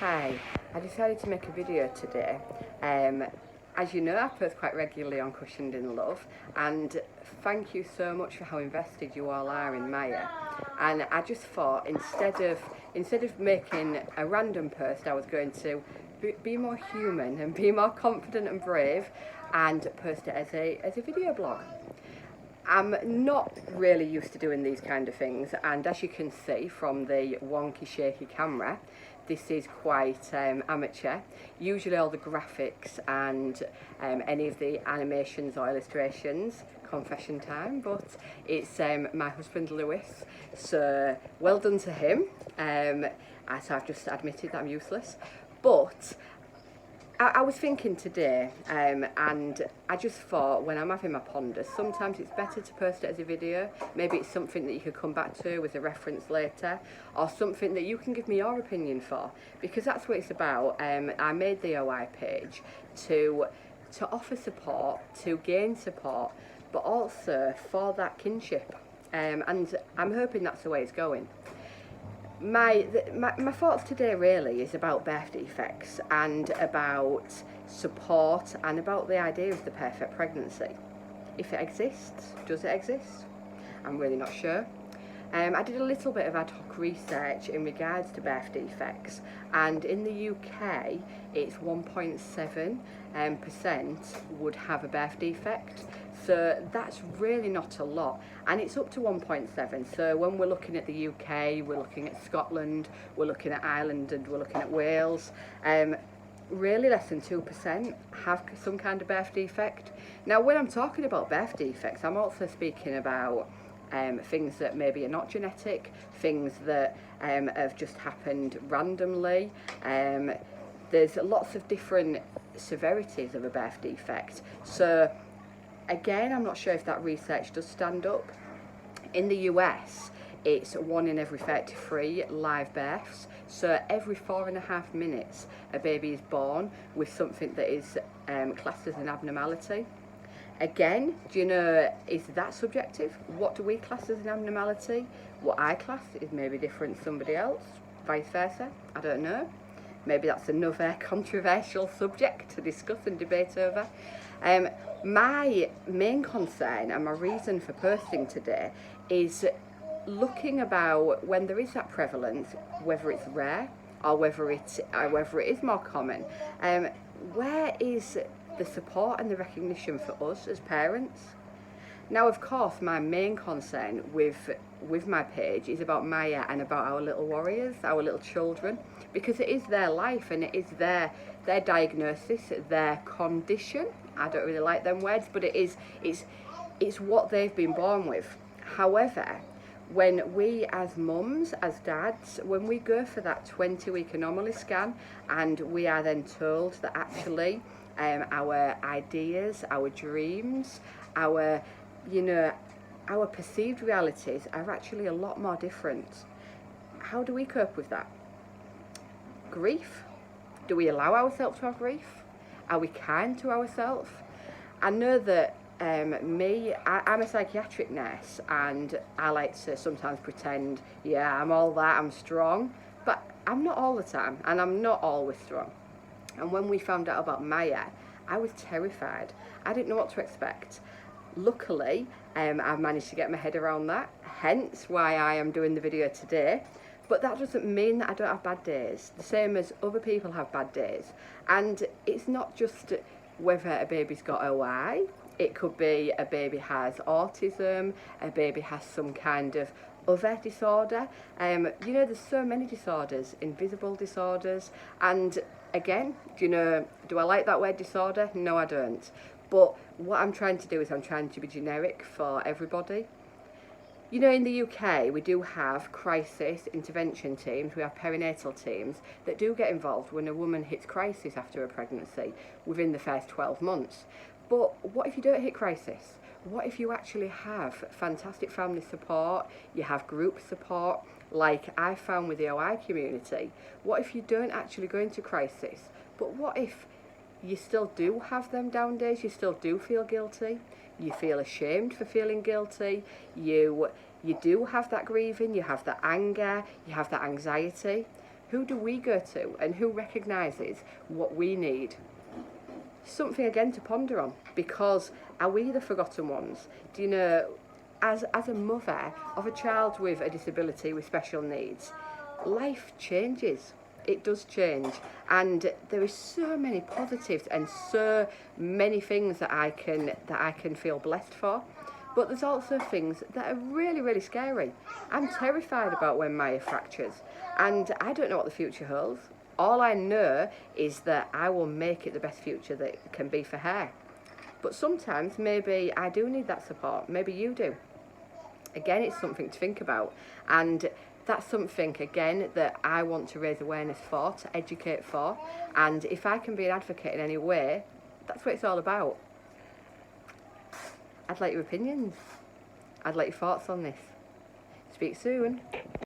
Hi, I decided to make a video today. As you know, I post quite regularly on Cushioned in Love, and thank you so much for how invested you all are in Maya. And I just thought instead of making a random post, I was going to be more human and be more confident and brave, and post it as a video blog. I'm not really used to doing these kind of things, and as you can see from the wonky shaky camera, this is quite amateur. Usually all the graphics and any of the animations or illustrations, confession time, but it's my husband Lewis, so well done to him. As I've just admitted that I'm useless, but I was thinking today, and I just thought when I'm having my ponders, sometimes it's better to post it as a video. Maybe it's something that you could come back to with a reference later, or something that you can give me your opinion for, because that's what it's about. I made the OI page to offer support, to gain support, but also for that kinship, and I'm hoping that's the way it's going. My thoughts today really is about birth defects and about support and about the idea of the perfect pregnancy. If it exists, does it exist? I'm really not sure. I did a little bit of ad hoc research in regards to birth defects, and in the UK it's 1.7% would have a birth defect, so that's really not a lot, and it's up to 1.7. So when we're looking at the UK, we're looking at Scotland, we're looking at Ireland, and we're looking at Wales, really less than 2% have some kind of birth defect. Now when I'm talking about birth defects, I'm also speaking about things that maybe are not genetic, things that have just happened randomly. There's lots of different severities of a birth defect. So again, I'm not sure if that research does stand up. In the US, it's 1 in every 33 live births. So every 4.5 minutes, a baby is born with something that is classed as an abnormality. Again, do you know, is that subjective? What do we class as an abnormality? What I class is maybe different to somebody else, vice versa, I don't know. Maybe that's another controversial subject to discuss and debate over. My main concern and my reason for posting today is looking about when there is that prevalence, whether it's rare or whether it is more common. Where is the support and the recognition for us as parents? Now, of course, my main concern with my page is about Maya and about our little warriors, our little children, because it is their life and it is their diagnosis, their condition. I don't really like them words, but it's what they've been born with. However, when we as mums, as dads, when we go for that 20-week anomaly scan and we are then told that actually our ideas, our dreams, our perceived realities are actually a lot more different. How do we cope with that? Grief? Do we allow ourselves to have grief? Are we kind to ourselves? I know that I'm a psychiatric nurse, and I like to sometimes pretend, yeah, I'm all that, I'm strong, but I'm not all the time, and I'm not always strong. And when we found out about Maya, I was terrified. I didn't know what to expect. Luckily, I've managed to get my head around that, hence why I am doing the video today. But that doesn't mean that I don't have bad days, the same as other people have bad days. And it's not just whether a baby's got OI, it could be a baby has autism, a baby has some kind of other disorder. There's so many disorders, invisible disorders, and again, do I like that word disorder? No, I don't. But what I'm trying to do is I'm trying to be generic for everybody. In the UK, we do have crisis intervention teams, we have perinatal teams that do get involved when a woman hits crisis after a pregnancy within the first 12 months. But what if you don't hit crisis? What if you actually have fantastic family support, you have group support, like I found with the OI community? What if you don't actually go into crisis? But what if you still do have them down days, you still do feel guilty, you feel ashamed for feeling guilty, you do have that grieving, you have that anger, you have that anxiety, Who do we go to, and who recognises what we need? Something again to ponder on, because are we the forgotten ones? Do you know, as a mother of a child with a disability, with special needs, life changes. It does change, and there is so many positives and so many things that I can feel blessed for. But there's also things that are really, really scary. I'm terrified about when Maya fractures, and I don't know what the future holds. All I know is that I will make it the best future that it can be for her. But sometimes maybe I do need that support. Maybe you do. Again, it's something to think about, and that's something again that I want to raise awareness for, to educate for, and if I can be an advocate in any way, that's what it's all about. I'd like your opinions. I'd like your thoughts on this. Speak soon.